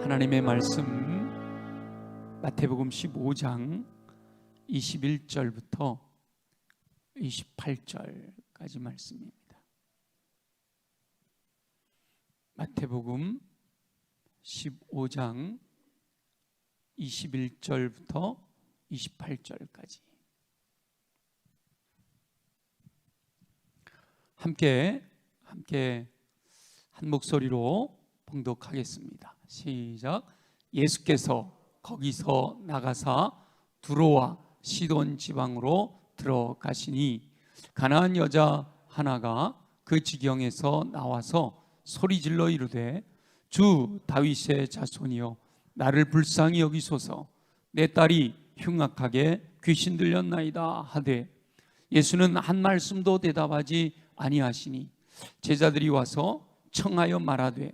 하나님의 말씀 마태복음 15장 21절부터 28절까지 말씀입니다. 마태복음 15장 21절부터 28절까지 함께 한 목소리로 봉독하겠습니다. 시작. 예수께서 거기서 나가사 두로와 시돈 지방으로 들어가시니 가나안 여자 하나가 그 지경에서 나와서 소리질러 이르되 주 다윗의 자손이여 나를 불쌍히 여기소서 내 딸이 흉악하게 귀신 들렸나이다 하되 예수는 한 말씀도 대답하지 아니하시니 제자들이 와서 청하여 말하되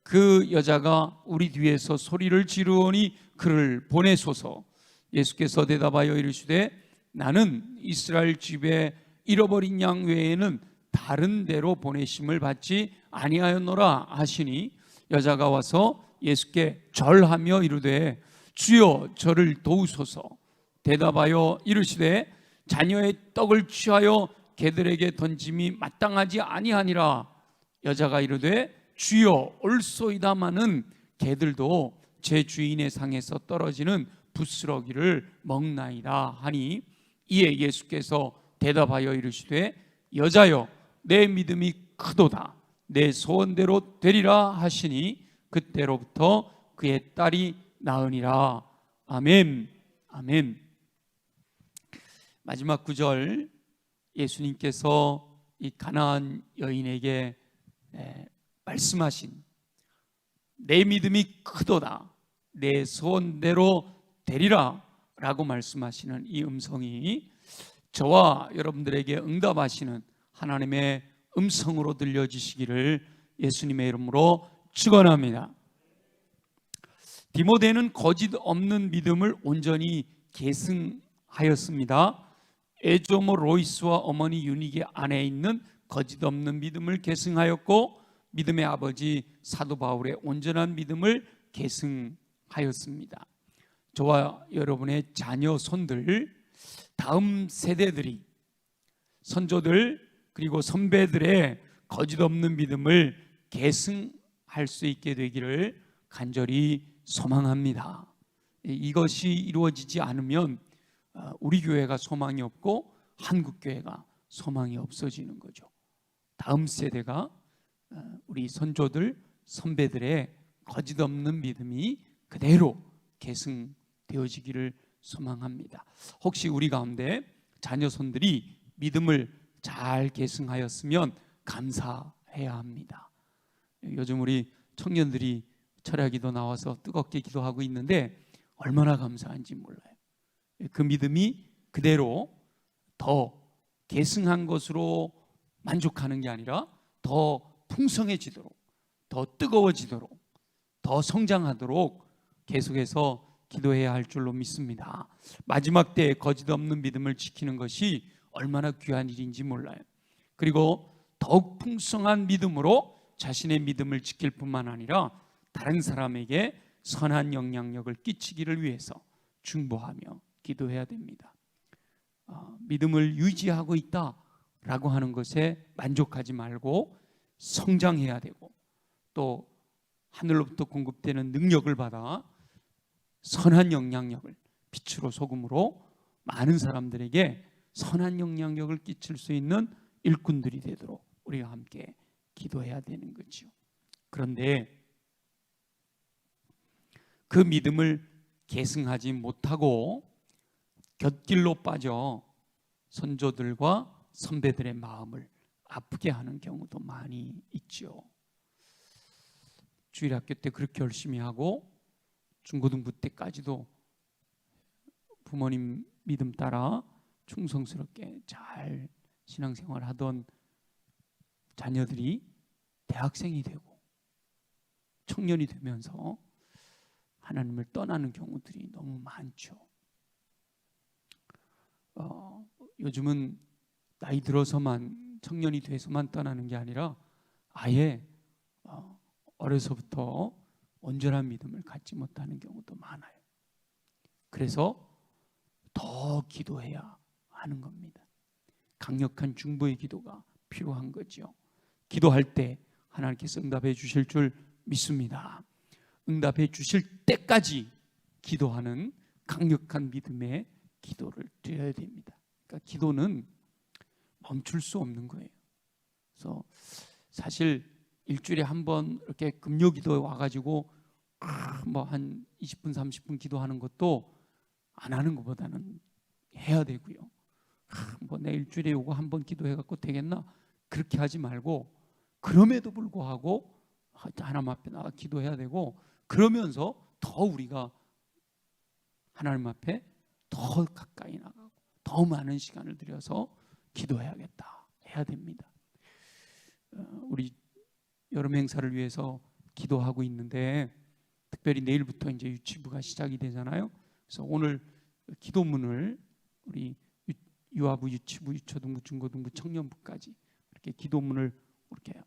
그 여자가 우리 뒤에서 소리를 지르오니 그를 보내소서. 예수께서 대답하여 이르시되 나는 이스라엘 집에 잃어버린 양 외에는 다른 데로 보내심을 받지 아니하였노라 하시니 여자가 와서 예수께 절하며 이르되 주여 저를 도우소서. 대답하여 이르시되 자녀의 떡을 취하여 개들에게 던짐이 마땅하지 아니하니라. 여자가 이르되 주여 옳소이다마는 개들도 제 주인의 상에서 떨어지는 부스러기를 먹나이다 하니 이에 예수께서 대답하여 이르시되 여자여 내 믿음이 크도다 내 소원대로 되리라 하시니 그때로부터 그의 딸이 나으니라. 아멘. 아멘. 마지막 구절, 예수님께서 이 가나안 여인에게 말씀하신 내 믿음이 크도다 내 소원대로 되리라 라고 말씀하시는 이 음성이 저와 여러분들에게 응답하시는 하나님의 음성으로 들려지시기를 예수님의 이름으로 축원합니다. 디모데는 거짓 없는 믿음을 온전히 계승하였습니다. 에조모 로이스와 어머니 유니게 안에 있는 거짓 없는 믿음을 계승하였고 믿음의 아버지 사도 바울의 온전한 믿음을 계승하였습니다. 저와 여러분의 자녀 손들, 다음 세대들이 선조들 그리고 선배들의 거짓 없는 믿음을 계승할 수 있게 되기를 간절히 소망합니다. 이것이 이루어지지 않으면 우리 교회가 소망이 없고 한국 교회가 소망이 없어지는 거죠. 다음 세대가 우리 선조들, 선배들의 거짓 없는 믿음이 그대로 계승되어지기를 소망합니다. 혹시 우리 가운데 자녀손들이 믿음을 잘 계승하였으면 감사해야 합니다. 요즘 우리 청년들이 철야기도 나와서 뜨겁게 기도하고 있는데 얼마나 감사한지 몰라요. 그 믿음이 그대로 더 계승한 것으로 만족하는 게 아니라 더 풍성해지도록, 더 뜨거워지도록, 더 성장하도록 계속해서 기도해야 할 줄로 믿습니다. 마지막 때에 거짓 없는 믿음을 지키는 것이 얼마나 귀한 일인지 몰라요. 그리고 더욱 풍성한 믿음으로 자신의 믿음을 지킬 뿐만 아니라 다른 사람에게 선한 영향력을 끼치기를 위해서 중보하며 기도해야 됩니다. 믿음을 유지하고 있다라고 하는 것에 만족하지 말고 성장해야 되고 또 하늘로부터 공급되는 능력을 받아 선한 영향력을 빛으로 소금으로 많은 사람들에게 선한 영향력을 끼칠 수 있는 일꾼들이 되도록 우리가 함께 기도해야 되는 거죠. 그런데 그 믿음을 계승하지 못하고 곁길로 빠져 선조들과 선배들의 마음을 아프게 하는 경우도 많이 있죠. 주일학교 때 그렇게 열심히 하고 중고등부 때까지도 부모님 믿음 따라 충성스럽게 잘 신앙생활 하던 자녀들이 대학생이 되고 청년이 되면서 하나님을 떠나는 경우들이 너무 많죠. 요즘은 나이 들어서만 청년이 돼서만 떠나는 게 아니라 아예 어려서부터 온전한 믿음을 갖지 못하는 경우도 많아요. 그래서 더 기도해야 하는 겁니다. 강력한 중보의 기도가 필요한 거죠. 기도할 때 하나님께서 응답해 주실 줄 믿습니다. 응답해 주실 때까지 기도하는 강력한 믿음의 기도를 드려야 됩니다. 그러니까 기도는 멈출 수 없는 거예요. 그래서 사실 일주일에 한 번 이렇게 금요 기도에 와가지고 뭐 한 20분 30분 기도하는 것도 안 하는 것보다는 해야 되고요. 뭐 내 일주일에 요거 한 번 기도해갖고 되겠나? 그렇게 하지 말고, 그럼에도 불구하고 하나님 앞에 나가 기도해야 되고, 그러면서 더 우리가 하나님 앞에 더 가까이 나가고 더 많은 시간을 들여서 기도해야겠다, 해야 됩니다. 우리 여름 행사를 위해서 기도하고 있는데, 특별히 내일부터 이제 유치부가 시작이 되잖아요. 그래서 오늘 기도문을 우리 유아부, 유치부, 유초등부, 중고등부, 청년부까지 이렇게 기도문을 이렇게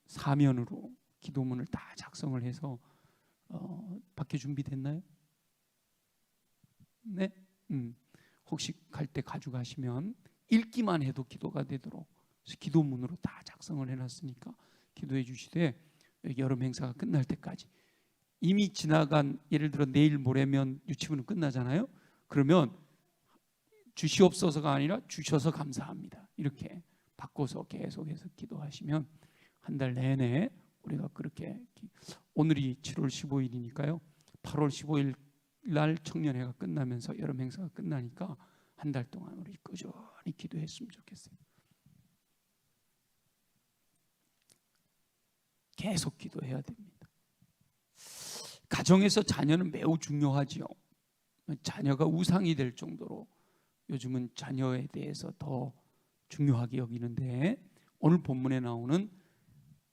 사면으로 기도문을 다 작성을 해서 밖에 준비됐나요? 네? 혹시 갈 때 가져가시면 읽기만 해도 기도가 되도록 기도문으로 다 작성을 해놨으니까 기도해 주시되, 여름 행사가 끝날 때까지, 이미 지나간, 예를 들어 내일 모레면 유치부는 끝나잖아요. 그러면 주시옵소서가 아니라 주셔서 감사합니다, 이렇게 바꿔서 계속해서 기도하시면 한 달 내내 우리가 그렇게, 오늘이 7월 15일이니까요 8월 15일 날 청년회가 끝나면서 여름 행사가 끝나니까 한 달 동안 우리 꾸준히 기도했으면 좋겠어요. 계속 기도해야 됩니다. 가정에서 자녀는 매우 중요하지요. 자녀가 우상이 될 정도로 요즘은 자녀에 대해서 더 중요하게 여기는데, 오늘 본문에 나오는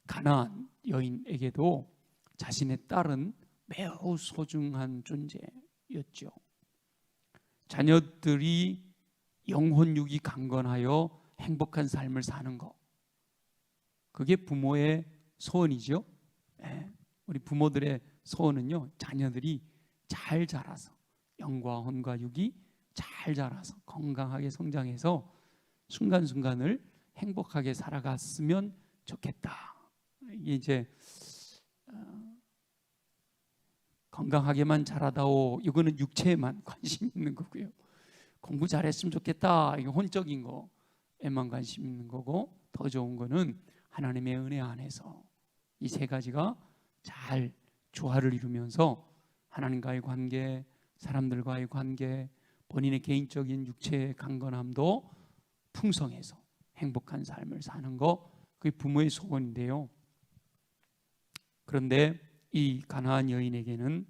가나안 여인에게도 자신의 딸은 매우 소중한 존재였죠. 자녀들이 영혼육이 강건하여 행복한 삶을 사는 것, 그게 부모의 소원이죠. 우리 부모들의 소원은요, 자녀들이 잘 자라서, 영과 혼과 육이 잘 자라서 건강하게 성장해서 순간순간을 행복하게 살아갔으면 좋겠다. 이게 이제 건강하게만 자라다오, 이거는 육체에만 관심 있는 거고요. 공부 잘했으면 좋겠다, 이거 혼적인 거에만 관심 있는 거고, 더 좋은 거는 하나님의 은혜 안에서 이 세 가지가 잘 조화를 이루면서 하나님과의 관계, 사람들과의 관계, 본인의 개인적인 육체의 강건함도 풍성해서 행복한 삶을 사는 거, 그게 부모의 소원인데요. 그런데 이 가나안 여인에게는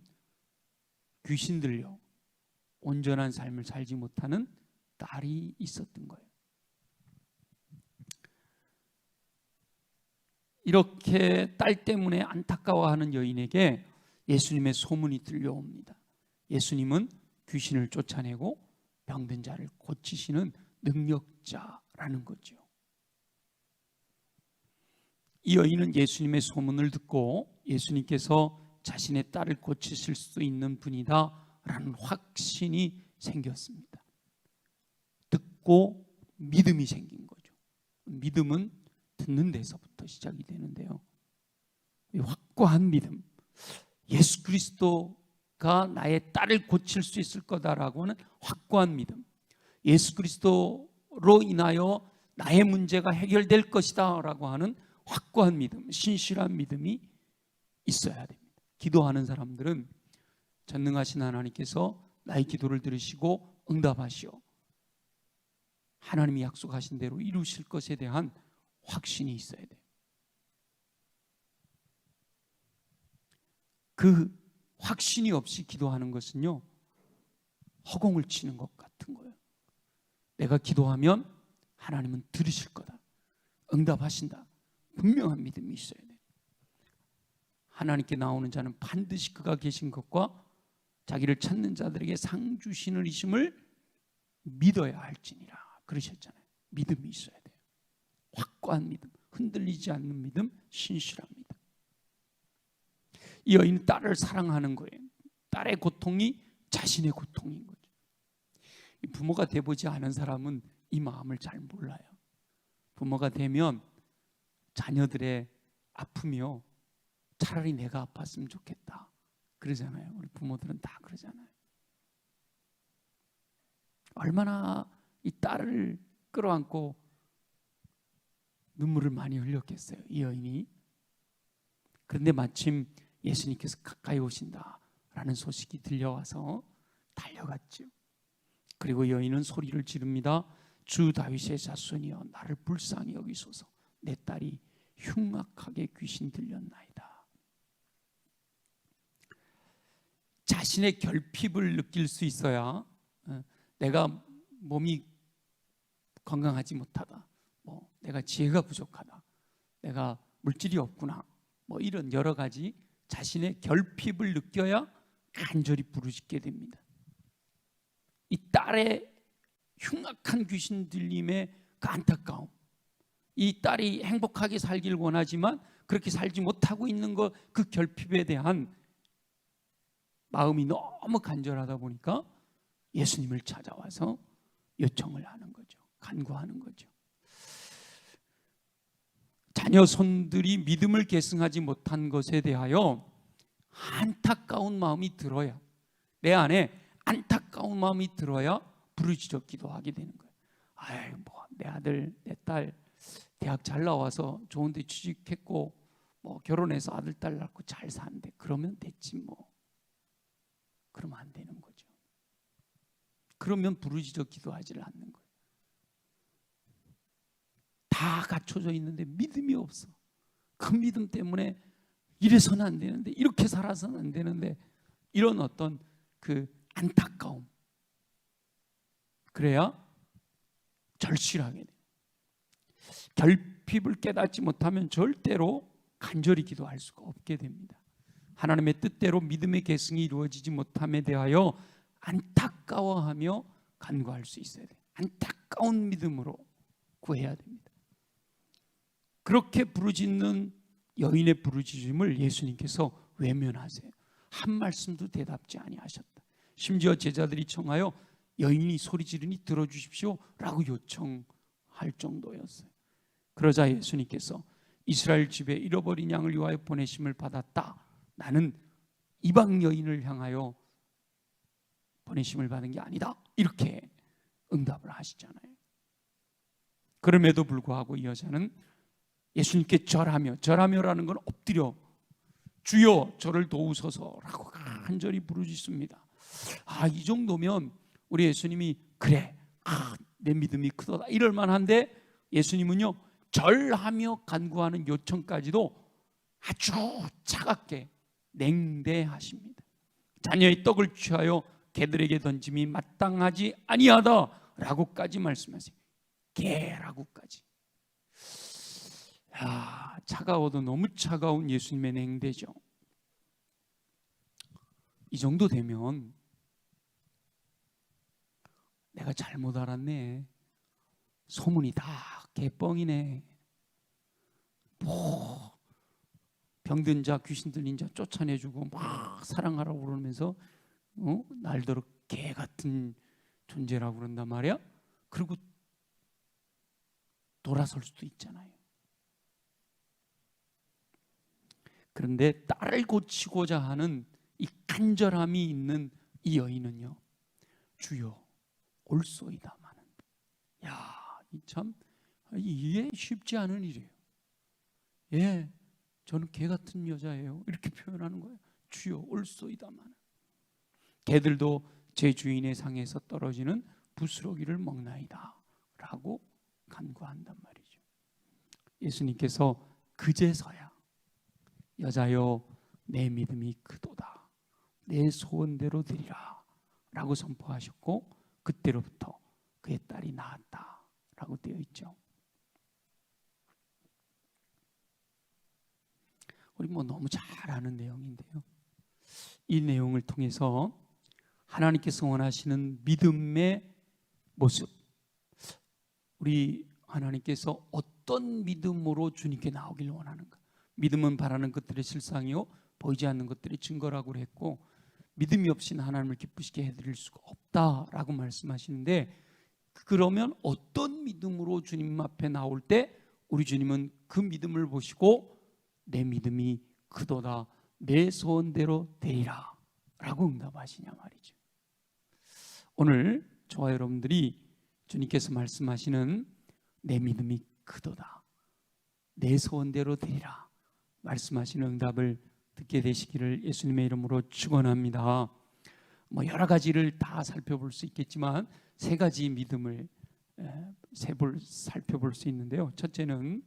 귀신 들려 온전한 삶을 살지 못하는 딸이 있었던 거예요. 이렇게 딸 때문에 안타까워하는 여인에게 예수님의 소문이 들려옵니다. 예수님은 귀신을 쫓아내고 병든 자를 고치시는 능력자라는 거죠. 이 여인은 예수님의 소문을 듣고 예수님께서 자신의 딸을 고치실 수 있는 분이다라는 확신이 생겼습니다. 듣고 믿음이 생긴 거죠. 믿음은 듣는 데서부터 시작이 되는데요, 이 확고한 믿음, 예수 그리스도가 나의 딸을 고칠 수 있을 거다라고 하는 확고한 믿음, 예수 그리스도로 인하여 나의 문제가 해결될 것이다 라고 하는 확고한 믿음, 신실한 믿음이 있어야 됩니다. 기도하는 사람들은 전능하신 하나님께서 나의 기도를 들으시고 응답하시오, 하나님이 약속하신 대로 이루실 것에 대한 확신이 있어야 돼요. 그 확신이 없이 기도하는 것은요, 허공을 치는 것 같은 거예요. 내가 기도하면 하나님은 들으실 거다, 응답하신다, 분명한 믿음이 있어야 돼요. 하나님께 나오는 자는 반드시 그가 계신 것과 자기를 찾는 자들에게 상 주시는 이심을 믿어야 할지니라 그러셨잖아요. 믿음이 있어야 돼요. 확고한 믿음, 흔들리지 않는 믿음, 신실한 믿음. 이 여인은 딸을 사랑하는 거예요. 딸의 고통이 자신의 고통인 거죠. 부모가 돼보지 않은 사람은 이 마음을 잘 몰라요. 부모가 되면 자녀들의 아픔이요, 차라리 내가 아팠으면 좋겠다 그러잖아요. 우리 부모들은 다 그러잖아요. 얼마나 이 딸을 끌어안고 눈물을 많이 흘렸겠어요, 이 여인이. 그런데 마침 예수님께서 가까이 오신다라는 소식이 들려와서 달려갔죠. 그리고 여인은 소리를 지릅니다. 주 다윗의 자손이여 나를 불쌍히 여기소서. 내 딸이 흉악하게 귀신 들렸나이다. 자신의 결핍을 느낄 수 있어야, 내가 몸이 건강하지 못하다, 내가 지혜가 부족하다, 내가 물질이 없구나, 이런 여러 가지 자신의 결핍을 느껴야 간절히 부르짖게 됩니다. 이 딸의 흉악한 귀신 들림의 그 안타까움, 이 딸이 행복하게 살길 원하지만 그렇게 살지 못하고 있는 것, 그 결핍에 대한 마음이 너무 간절하다 보니까 예수님을 찾아와서 요청을 하는 거죠. 간구하는 거죠. 자녀 손들이 믿음을 계승하지 못한 것에 대하여 안타까운 마음이 들어야, 내 안에 안타까운 마음이 들어야 부르짖어 기도하게 되는 거예요. 아이, 내 아들, 내 딸 대학 잘 나와서 좋은 데 취직했고 결혼해서 아들, 딸 낳고 잘 사는데 그러면 됐지 그러면 안 되는 거죠. 그러면 부르짖어 기도하지 않는 거예요. 다 갖춰져 있는데 믿음이 없어. 그 믿음 때문에 이래서는 안 되는데, 이렇게 살아서는 안 되는데, 이런 어떤 그 안타까움, 그래야 절실하게 돼요. 결핍을 깨닫지 못하면 절대로 간절히 기도할 수가 없게 됩니다. 하나님의 뜻대로 믿음의 계승이 이루어지지 못함에 대하여 안타까워하며 간구할 수 있어야 돼요. 안타까운 믿음으로 구해야 됩니다. 그렇게 부르짖는 여인의 부르짖음을 예수님께서 외면하세요. 한 말씀도 대답지 아니하셨다. 심지어 제자들이 청하여 여인이 소리 지르니 들어주십시오 라고 요청할 정도였어요. 그러자 예수님께서 이스라엘 집에 잃어버린 양을 위하여 보내심을 받았다. 나는 이방 여인을 향하여 보내심을 받은 게 아니다. 이렇게 응답을 하시잖아요. 그럼에도 불구하고 이 여자는 예수님께 절하며라는 건 엎드려 주여 저를 도우소서라고 간절히 부르짖습니다. 이 정도면 우리 예수님이 그래, 내 믿음이 크도다 이럴 만한데, 예수님은요 절하며 간구하는 요청까지도 아주 차갑게 냉대하십니다. 자녀의 떡을 취하여 개들에게 던짐이 마땅하지 아니하다라고까지 말씀하세요. 개라고까지. 차가워도 너무 차가운 예수님의 냉대죠. 이 정도 되면 내가 잘못 알았네, 소문이 다 개뻥이네, 병든 자 귀신 들린 자 쫓아내주고 막 사랑하라고 그러면서 날더러 개 같은 존재라고 그런단 말이야. 그리고 돌아설 수도 있잖아요. 그런데 딸을 고치고자 하는 이 간절함이 있는 이 여인은요, 주여 올소이다마는, 참 이게 쉽지 않은 일이에요. 저는 개 같은 여자예요, 이렇게 표현하는 거예요. 주여 올소이다마는. 개들도 제 주인의 상에서 떨어지는 부스러기를 먹나이다 라고 간구한단 말이죠. 예수님께서 그제서야 여자여 내 믿음이 크도다, 내 소원대로 되리라 라고 선포하셨고, 그때로부터 그의 딸이 나았다 라고 되어 있죠. 우리 너무 잘 아는 내용인데요, 이 내용을 통해서 하나님께서 원하시는 믿음의 모습, 우리 하나님께서 어떤 믿음으로 주님께 나오길 원하는가. 믿음은 바라는 것들의 실상이요 보이지 않는 것들이 증거라고 했고, 믿음이 없이는 하나님을 기쁘시게 해드릴 수가 없다라고 말씀하시는데, 그러면 어떤 믿음으로 주님 앞에 나올 때 우리 주님은 그 믿음을 보시고 내 믿음이 크도다, 내 소원대로 되리라 라고 응답하시냐 말이죠. 오늘 저와 여러분들이 주님께서 말씀하시는 내 믿음이 크도다, 내 소원대로 되리라 말씀하시는 응답을 듣게 되시기를 예수님의 이름으로 축원합니다. 여러 가지를 다 살펴볼 수 있겠지만 세 가지 믿음을 살펴볼 수 있는데요. 첫째는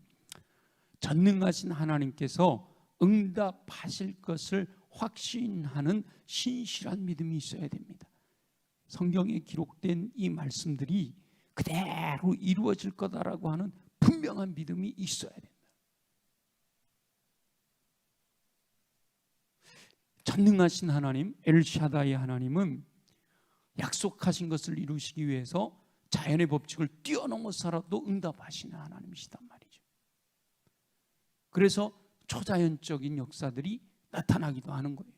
전능하신 하나님께서 응답하실 것을 확신하는 신실한 믿음이 있어야 됩니다. 성경에 기록된 이 말씀들이 그대로 이루어질 거다라고 하는 분명한 믿음이 있어야 된다. 전능하신 하나님, 엘샤다이 하나님은 약속하신 것을 이루시기 위해서 자연의 법칙을 뛰어넘어서라도 응답하시는 하나님이시단 말이죠. 그래서 초자연적인 역사들이 나타나기도 하는 거예요.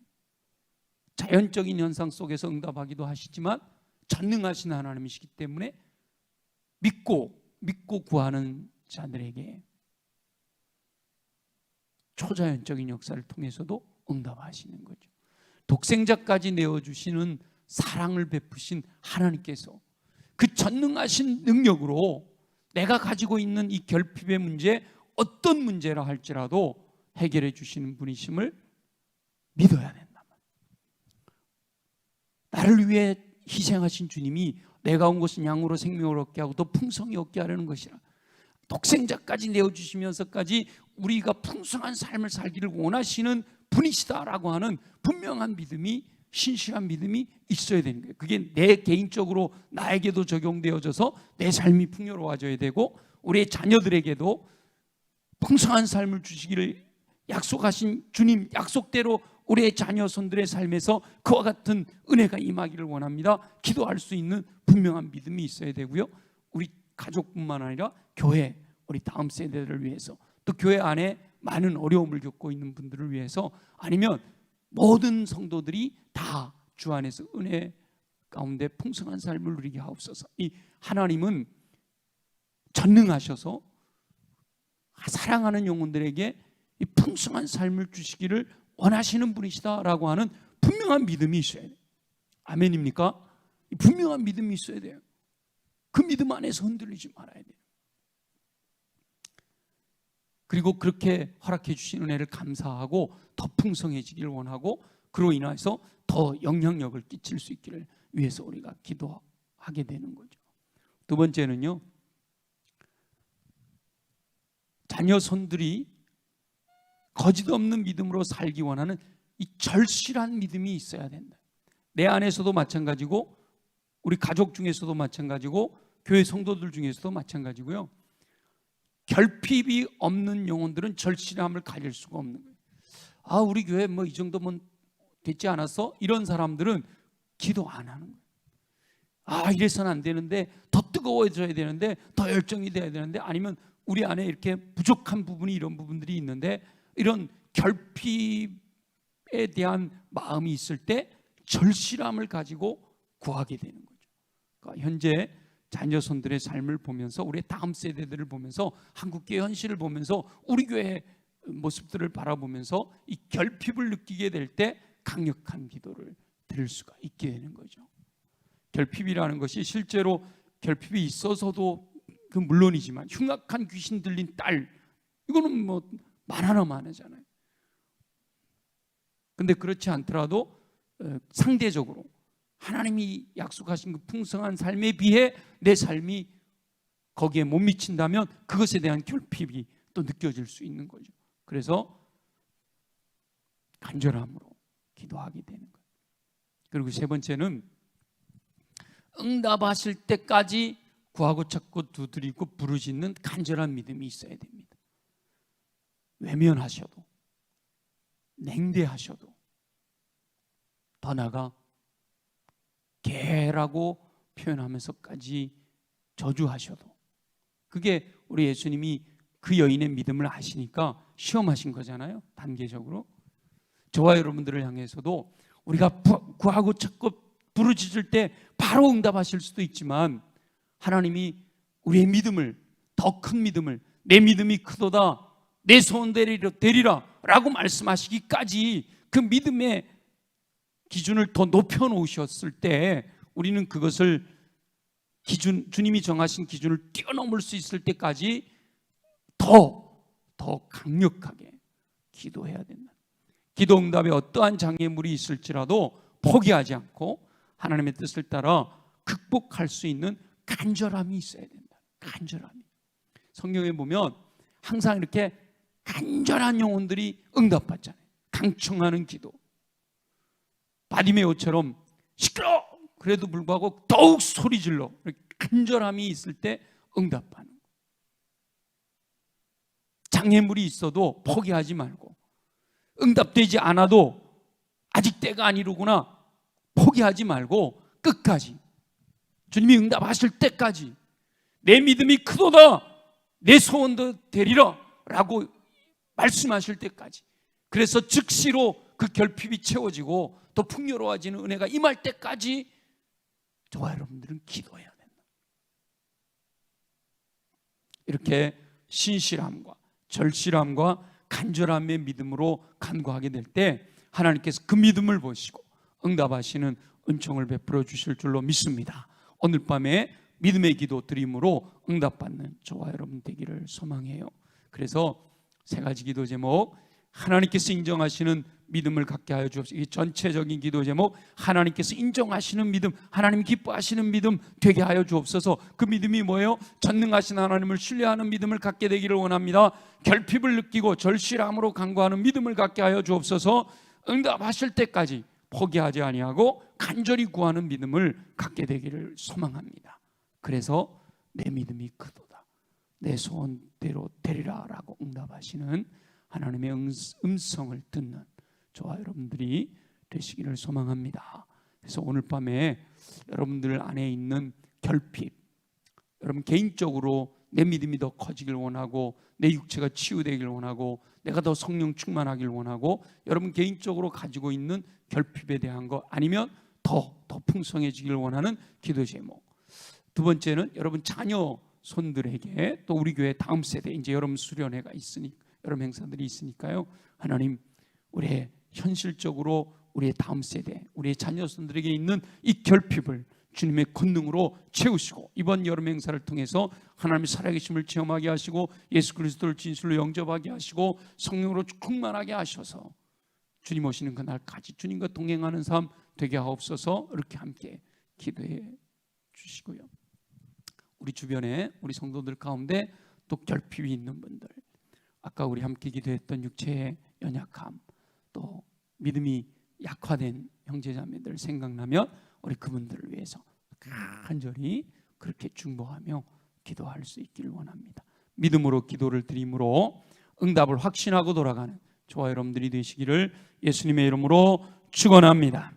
자연적인 현상 속에서 응답하기도 하시지만 전능하신 하나님이시기 때문에 믿고 구하는 자들에게 초자연적인 역사를 통해서도 응답하시는 거죠. 독생자까지 내어주시는 사랑을 베푸신 하나님께서 그 전능하신 능력으로 내가 가지고 있는 이 결핍의 문제, 어떤 문제라 할지라도 해결해 주시는 분이심을 믿어야 된다. 나를 위해 희생하신 주님이 내가 온 것은 양으로 생명을 얻게 하고 더 풍성히 얻게 하려는 것이라, 독생자까지 내어주시면서까지 우리가 풍성한 삶을 살기를 원하시는 분이시다라고 하는 분명한 믿음이, 신실한 믿음이 있어야 되는 거예요. 그게 내 개인적으로 나에게도 적용되어져서 내 삶이 풍요로워져야 되고, 우리의 자녀들에게도 풍성한 삶을 주시기를 약속하신 주님 약속대로 우리의 자녀 손들의 삶에서 그와 같은 은혜가 임하기를 원합니다. 기도할 수 있는 분명한 믿음이 있어야 되고요. 우리 가족뿐만 아니라 교회, 우리 다음 세대를 위해서, 또 교회 안에 많은 어려움을 겪고 있는 분들을 위해서, 아니면 모든 성도들이 다 주 안에서 은혜 가운데 풍성한 삶을 누리게 하옵소서. 이 하나님은 전능하셔서 사랑하는 영혼들에게 이 풍성한 삶을 주시기를 원하시는 분이시다라고 하는 분명한 믿음이 있어야 돼요. 아멘입니까? 이 분명한 믿음이 있어야 돼요. 그 믿음 안에서 흔들리지 말아야 돼요. 그리고 그렇게 허락해 주신 은혜를 감사하고 더 풍성해지기를 원하고, 그로 인해서 더 영향력을 끼칠 수 있기를 위해서 우리가 기도하게 되는 거죠. 두 번째는요, 자녀 손들이 거짓 없는 믿음으로 살기 원하는 이 절실한 믿음이 있어야 된다. 내 안에서도 마찬가지고, 우리 가족 중에서도 마찬가지고, 교회 성도들 중에서도 마찬가지고요. 결핍이 없는 영혼들은 절실함을 가질 수가 없는 거예요. 아, 우리 교회 이 정도면 됐지 않았어? 이런 사람들은 기도 안 하는 거예요. 아, 이래서는 안 되는데, 더 뜨거워져야 되는데, 더 열정이 돼야 되는데, 아니면 우리 안에 이렇게 부족한 부분이, 이런 부분들이 있는데, 이런 결핍에 대한 마음이 있을 때 절실함을 가지고 구하게 되는 거죠. 그러니까 현재 자녀손들의 삶을 보면서, 우리의 다음 세대들을 보면서, 한국교회 현실을 보면서, 우리 교회 모습들을 바라보면서 이 결핍을 느끼게 될 때 강력한 기도를 드릴 수가 있게 되는 거죠. 결핍이라는 것이 실제로 결핍이 있어서도 그 물론이지만, 흉악한 귀신 들린 딸, 이거는 말하나 마나잖아요. 근데 그렇지 않더라도 상대적으로 하나님이 약속하신 그 풍성한 삶에 비해 내 삶이 거기에 못 미친다면 그것에 대한 결핍이 또 느껴질 수 있는 거죠. 그래서 간절함으로 기도하게 되는 거예요. 그리고 세 번째는 응답하실 때까지 구하고 찾고 두드리고 부르짖는 간절한 믿음이 있어야 됩니다. 외면하셔도, 냉대하셔도, 더 나아가 개라고 표현하면서까지 저주하셔도, 그게 우리 예수님이 그 여인의 믿음을 아시니까 시험하신 거잖아요. 단계적으로 저와 여러분들을 향해서도 우리가 구하고 찾고 부르짖을 때 바로 응답하실 수도 있지만 하나님이 우리의 믿음을, 더 큰 믿음을, 내 믿음이 크도다, 내 소원 되리라 라고 말씀하시기까지 그 믿음의 기준을 더 높여놓으셨을 때 우리는 그것을 주님이 정하신 기준을 뛰어넘을 수 있을 때까지 더 강력하게 기도해야 된다. 기도 응답에 어떠한 장애물이 있을지라도 포기하지 않고 하나님의 뜻을 따라 극복할 수 있는 간절함이 있어야 된다. 간절함이. 성경에 보면 항상 이렇게 간절한 영혼들이 응답받잖아요. 강청하는 기도. 바디메오처럼 시끄러! 그래도 불구하고 더욱 소리질러 간절함이 있을 때 응답하는 거예요. 장애물이 있어도 포기하지 말고, 응답되지 않아도 아직 때가 아니로구나 포기하지 말고 끝까지 주님이 응답하실 때까지 내 믿음이 크도다, 내 소원도 되리라 라고 말씀하실 때까지, 그래서 즉시로 그 결핍이 채워지고 더 풍요로워지는 은혜가 임할 때까지 저와 여러분들은 기도해야 된다. 이렇게 신실함과 절실함과 간절함의 믿음으로 간구하게 될 때 하나님께서 그 믿음을 보시고 응답하시는 은총을 베풀어 주실 줄로 믿습니다. 오늘 밤에 믿음의 기도 드림으로 응답받는 저와 여러분 되기를 소망해요. 그래서 세 가지 기도 제목, 하나님께서 인정하시는 믿음을 갖게 하여 주옵소서. 이 전체적인 기도 제목, 하나님께서 인정하시는 믿음, 하나님 기뻐하시는 믿음 되게 하여 주옵소서. 그 믿음이 뭐예요? 전능하신 하나님을 신뢰하는 믿음을 갖게 되기를 원합니다. 결핍을 느끼고 절실함으로 간구하는 믿음을 갖게 하여 주옵소서. 응답하실 때까지 포기하지 아니하고 간절히 구하는 믿음을 갖게 되기를 소망합니다. 그래서 내 믿음이 크도다, 내 소원대로 되리라 라고 응답하시는 하나님의 음성을 듣는 저와 여러분들이 되시기를 소망합니다. 그래서 오늘 밤에 여러분들 안에 있는 결핍, 여러분 개인적으로 내 믿음이 더 커지길 원하고 내 육체가 치유되길 원하고 내가 더 성령 충만하길 원하고 여러분 개인적으로 가지고 있는 결핍에 대한 것, 아니면 더 풍성해지길 원하는 기도 제목. 두 번째는 여러분 자녀 손들에게, 또 우리 교회 다음 세대, 이제 여러분 수련회가 있으니 여러분 행사들이 있으니까요, 하나님 우리의 현실적으로 우리의 다음 세대, 우리의 자녀손들에게 있는 이 결핍을 주님의 권능으로 채우시고 이번 여름 행사를 통해서 하나님의 살아계심을 체험하게 하시고 예수 그리스도를 진실로 영접하게 하시고 성령으로 충만하게 하셔서 주님 오시는 그날까지 주님과 동행하는 삶 되게 하옵소서. 이렇게 함께 기도해 주시고요. 우리 주변에 우리 성도들 가운데 또 결핍이 있는 분들, 아까 우리 함께 기도했던 육체의 연약함, 또 믿음이 약화된 형제자매들 생각나면 우리 그분들을 위해서 간절히 그렇게 중보하며 기도할 수 있기를 원합니다. 믿음으로 기도를 드림으로 응답을 확신하고 돌아가는 저와 여러분들이 되시기를 예수님의 이름으로 축원합니다.